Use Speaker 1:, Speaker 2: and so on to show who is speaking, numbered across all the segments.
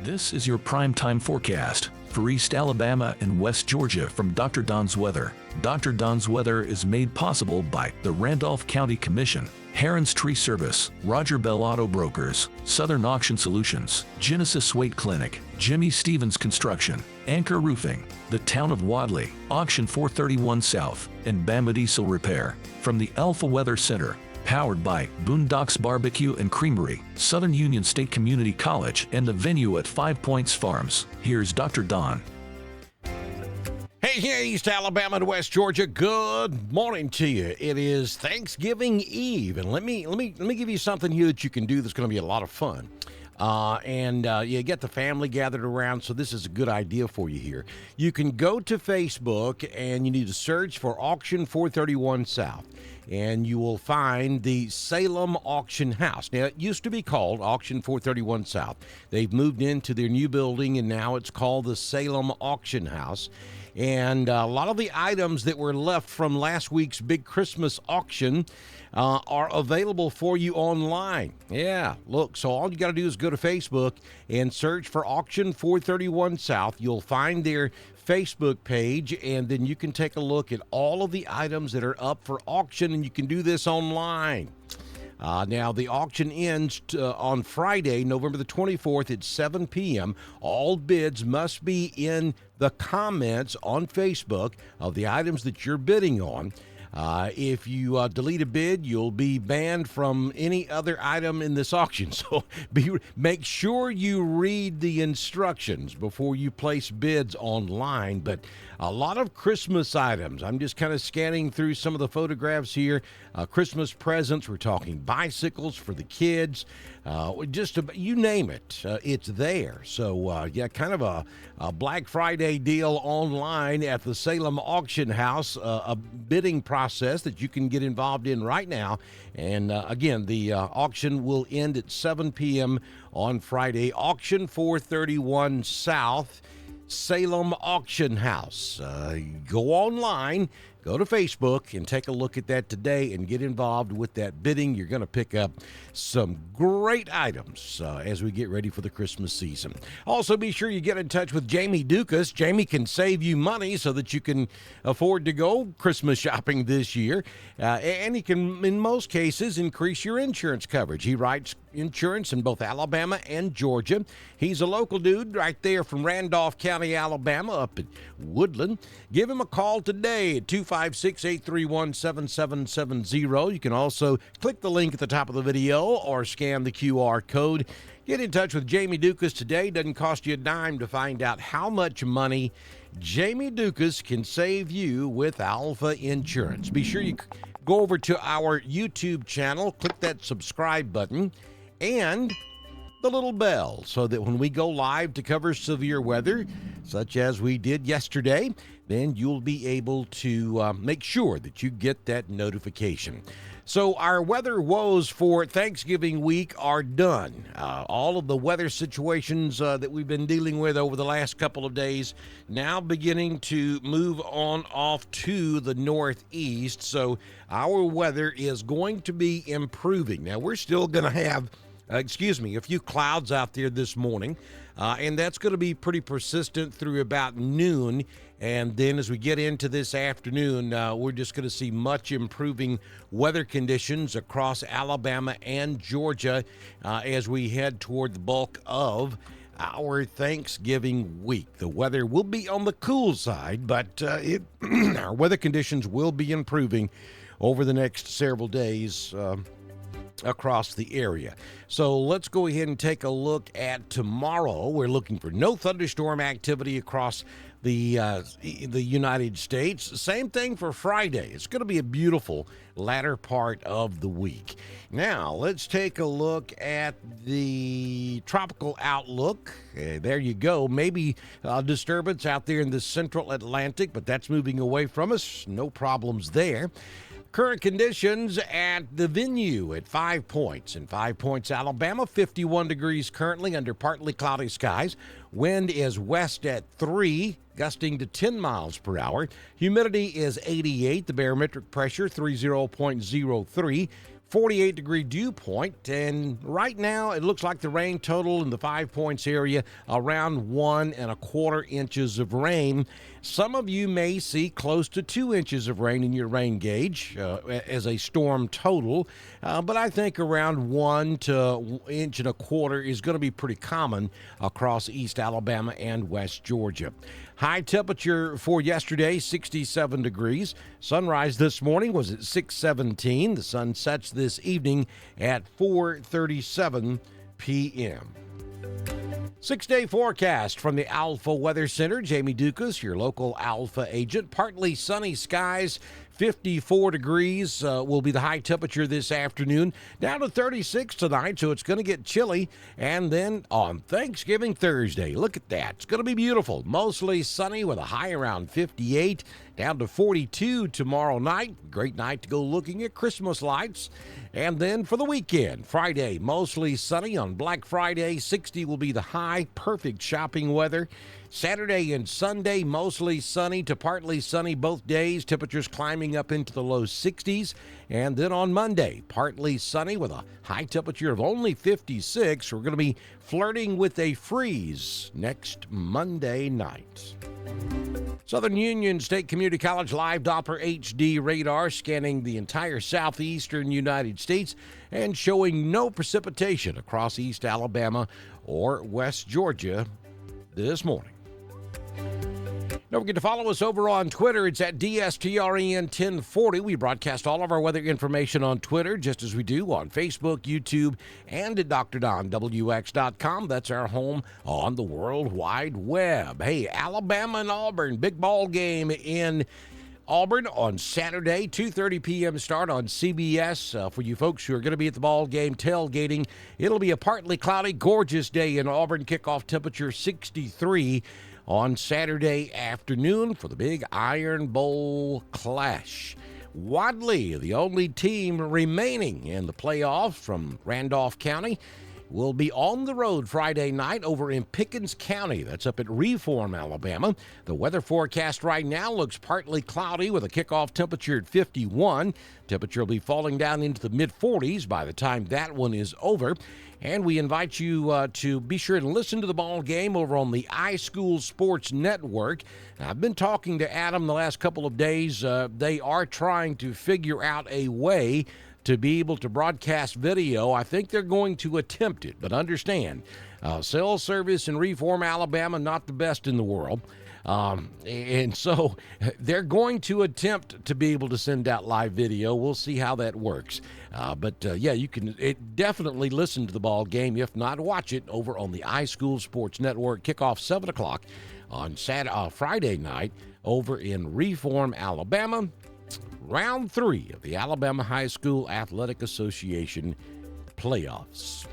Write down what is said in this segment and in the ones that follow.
Speaker 1: This is your primetime forecast for East Alabama and West Georgia from Dr. Don's Weather. Dr. Don's Weather is made possible by the Randolph County Commission, Heron's Tree Service, Roger Bell Auto Brokers, Southern Auction Solutions, Genesis Weight Clinic, Jimmy Stevens Construction, Anchor Roofing, the Town of Wadley, Auction 431 South, and Bama Diesel Repair. From the Alpha Weather Center, powered by Boondocks Barbecue and Creamery, Southern Union State Community College, and the venue at 5 Points Farms. Here's Dr. Don.
Speaker 2: Hey, East Alabama and West Georgia, good morning to you. It is Thanksgiving Eve, and let me give you something here that you can do that's going to be a lot of fun. You get the family gathered around, so this is a good idea for you here. You can go to Facebook, and you need to search for Auction 431 South, and you will find the Salem Auction House. Now, it used to be called Auction 431 South. They've moved into their new building, and now it's called the Salem Auction House. And a lot of the items that were left from last week's big Christmas auction are available for you online. Yeah, look, so all you got to do is go to Facebook and search for Auction 431 South. You'll find their Facebook page, and then you can take a look at all of the items that are up for auction, and you can do this online. Now, the auction ends on Friday, November the 24th at 7 p.m. All bids must be in the comments on Facebook of the items that you're bidding on. If you delete a bid, you'll be banned from any other item in this auction. So make sure you read the instructions before you place bids online. But a lot of Christmas items. I'm just kind of scanning through some of the photographs here. Christmas presents. We're talking bicycles for the kids. You name it, it's there. So, kind of a Black Friday deal online at the Salem Auction House, a bidding process that you can get involved in right now. And again, the auction will end at 7 p.m. on Friday. Auction 431 South, Salem Auction House. Go online. Go to Facebook and take a look at that today and get involved with that bidding. You're going to pick up some great items as we get ready for the Christmas season. Also, be sure you get in touch with Jamie Dukas. Jamie can save you money so that you can afford to go Christmas shopping this year. And he can, in most cases, increase your insurance coverage. He writes insurance in both Alabama and Georgia. He's a local dude right there from Randolph County, Alabama, up in Woodland. Give him a call today at 256-831-7770. You can also click the link at the top of the video or scan the QR code. Get in touch with Jamie Dukas today. Doesn't cost you a dime to find out how much money Jamie Dukas can save you with Alpha Insurance. Be sure you go over to our YouTube channel, click that subscribe button, and the little bell so that when we go live to cover severe weather, such as we did yesterday, then you'll be able to make sure that you get that notification. So our weather woes for Thanksgiving week are done. All of the weather situations that we've been dealing with over the last couple of days now beginning to move on off to the northeast. So our weather is going to be improving. Now, we're still going to have a few clouds out there this morning, and that's going to be pretty persistent through about noon. And then as we get into this afternoon, we're just going to see much improving weather conditions across Alabama and Georgia as we head toward the bulk of our Thanksgiving week. The weather will be on the cool side, but our weather conditions will be improving over the next several days across the area. So let's go ahead and take a look at tomorrow. We're looking for no thunderstorm activity across the United States. Same thing for Friday. It's going to be a beautiful latter part of the week. Now, let's take a look at the tropical outlook. There you go. Maybe a disturbance out there in the central Atlantic, but that's moving away from us. No problems there. Current conditions at the venue at 5 Points. In 5 Points, Alabama, 51 degrees currently under partly cloudy skies. Wind is west at 3, gusting to 10 miles per hour. Humidity is 88. The barometric pressure, 30.03. 48-degree dew point, and right now it looks like the rain total in the 5 Points area around 1¼ inches of rain. Some of you may see close to 2 inches of rain in your rain gauge as a storm total, but I think around 1 to 1.25 inches is going to be pretty common across East Alabama and West Georgia. High temperature for yesterday, 67 degrees. Sunrise this morning was at 6:17. The sun sets this evening at 4:37 p.m. 6-day forecast from the Alpha Weather Center. Jamie Dukas, your local Alpha agent. Partly sunny skies. 54 degrees will be the high temperature this afternoon, down to 36 tonight, so it's going to get chilly. And then on Thanksgiving Thursday, look at that. It's going to be beautiful. Mostly sunny with a high around 58, down to 42 tomorrow night. Great night to go looking at Christmas lights. And then for the weekend, Friday, mostly sunny. On Black Friday, 60 will be the high. Perfect shopping weather. Saturday and Sunday, mostly sunny to partly sunny both days. Temperatures climbing up into the low 60s. And then on Monday, partly sunny with a high temperature of only 56. We're going to be flirting with a freeze next Monday night. Southern Union State Community College live Doppler HD radar scanning the entire southeastern United States and showing no precipitation across East Alabama or West Georgia this morning. Don't forget to follow us over on Twitter. It's at DSTRN1040. We broadcast all of our weather information on Twitter, just as we do on Facebook, YouTube, and at DrDonWX.com. That's our home on the World Wide Web. Hey, Alabama and Auburn, big ball game in Auburn on Saturday, 2:30 p.m. start on CBS. For you folks who are going to be at the ball game tailgating, it'll be a partly cloudy, gorgeous day in Auburn. Kickoff temperature 63 on Saturday afternoon for the big Iron Bowl clash. Wadley, the only team remaining in the playoffs from Randolph County, will be on the road Friday night over in Pickens County. That's up at Reform, Alabama. The weather forecast right now looks partly cloudy with a kickoff temperature at 51. Temperature will be falling down into the mid-40s by the time that one is over. And we invite you to be sure to listen to the ball game over on the iSchool Sports Network. Now, I've been talking to Adam the last couple of days. They are trying to figure out a way to be able to broadcast video. I think they're going to attempt it, but understand, cell service in Reform, Alabama, not the best in the world. And so they're going to attempt to be able to send out live video. We'll see how that works. Yeah, you can definitely listen to the ball game. If not, watch it over on the iSchool Sports Network. Kickoff 7 o'clock on Friday night over in Reform, Alabama. Round 3 of the Alabama High School Athletic Association playoffs.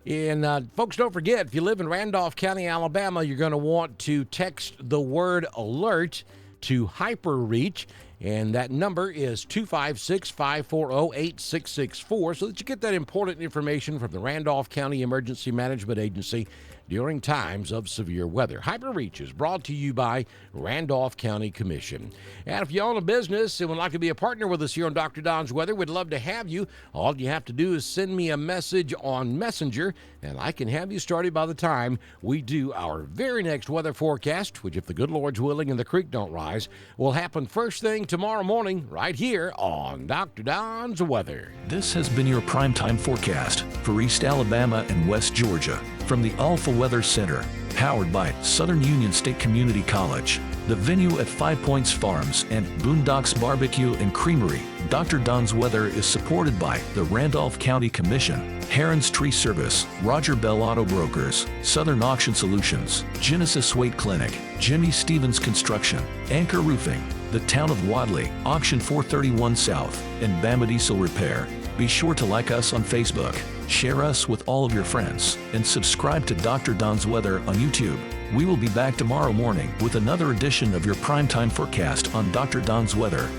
Speaker 2: And folks, don't forget, if you live in Randolph County, Alabama, you're going to want to text the word alert to HyperReach, and that number is 256-540-8664, so that you get that important information from the Randolph County Emergency Management Agency during times of severe weather. HyperReach is brought to you by Randolph County Commission. And if you own a business and would like to be a partner with us here on Dr. Don's Weather, we'd love to have you. All you have to do is send me a message on Messenger, and I can have you started by the time we do our very next weather forecast, which, if the good Lord's willing and the creek don't rise, will happen first thing tomorrow morning right here on Dr. Don's Weather.
Speaker 1: This has been your primetime forecast for East Alabama and West Georgia from the Alpha Weather Center, powered by Southern Union State Community College, the venue at 5 Points Farms, and Boondocks Barbecue and Creamery. Dr. Don's Weather is supported by the Randolph County Commission, Heron's Tree Service, Roger Bell Auto Brokers, Southern Auction Solutions, Genesis Weight Clinic, Jimmy Stevens Construction, Anchor Roofing, the Town of Wadley, Auction 431 South, and Bama Diesel Repair. Be sure to like us on Facebook, share us with all of your friends, and subscribe to Dr. Don's Weather on YouTube. We will be back tomorrow morning with another edition of your primetime forecast on Dr. Don's Weather.